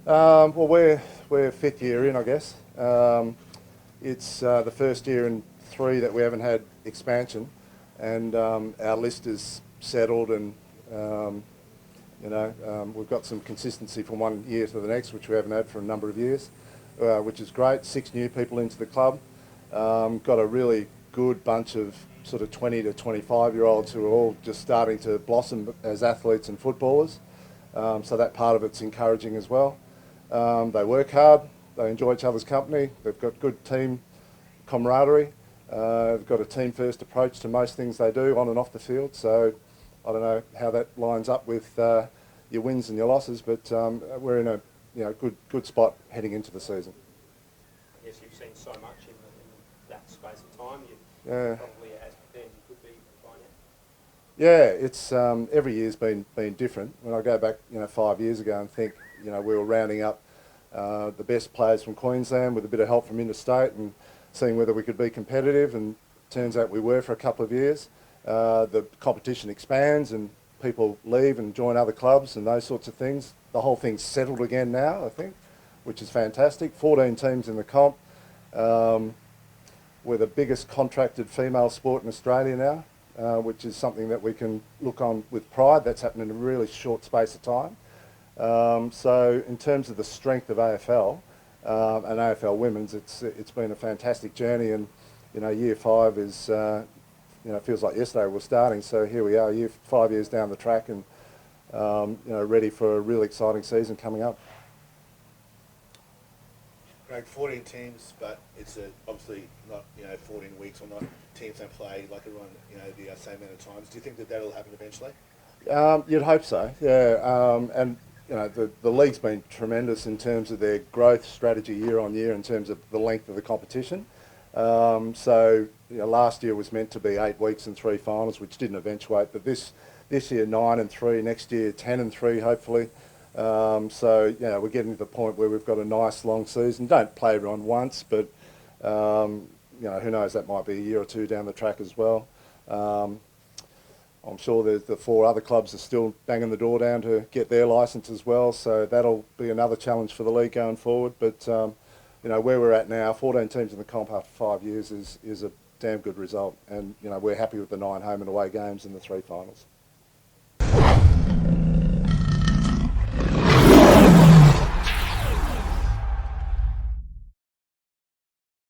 Well, we're fifth year in, I guess. It's the first year in three that we haven't had expansion, and our list is settled, and we've got some consistency from one year to the next, which we haven't had for a number of years, which is great. 6 new people into the club. Got a really good bunch of sort of 20 to 25-year-olds who are all just starting to blossom as athletes and footballers. So that part of it's encouraging as well. They work hard, they enjoy each other's company, they've got good team camaraderie, they've got a team-first approach to most things they do on and off the field. So I don't know how that lines up with your wins and your losses, but we're in a good spot heading into the season. I guess you've seen so much in that space of time. You probably as prepared as you could be by now. Yeah, it's every year's been different. When I go back 5 years ago and think we were rounding up the best players from Queensland with a bit of help from interstate and seeing whether we could be competitive, and turns out we were for a couple of years. The competition expands and people leave and join other clubs and those sorts of things. The whole thing's settled again now, I think, which is fantastic. 14 teams in the comp. We're the biggest contracted female sport in Australia now, which is something that we can look on with pride. That's happened in a really short space of time. So in terms of the strength of AFL and AFL Women's, it's been a fantastic journey, and year 5 is it feels like yesterday we're starting. So here we are, 5 years down the track, and ready for a really exciting season coming up. Greg, 14 teams, but it's obviously not 14 weeks, or not teams don't play like everyone the same amount of times. Do you think that that'll happen eventually? You'd hope so, yeah. And the league's been tremendous in terms of their growth strategy year on year in terms of the length of the competition. So last year was meant to be 8 weeks and 3 finals, which didn't eventuate. But this year 9 and 3, next year 10 and 3, hopefully. So we're getting to the point where we've got a nice long season. Don't play everyone once, but who knows? That might be a year or two down the track as well. I'm sure the 4 other clubs are still banging the door down to get their licence as well, so that'll be another challenge for the league going forward. But where we're at now, 14 teams in the comp after 5 years is a damn good result, and we're happy with the 9 home and away games and the 3 finals.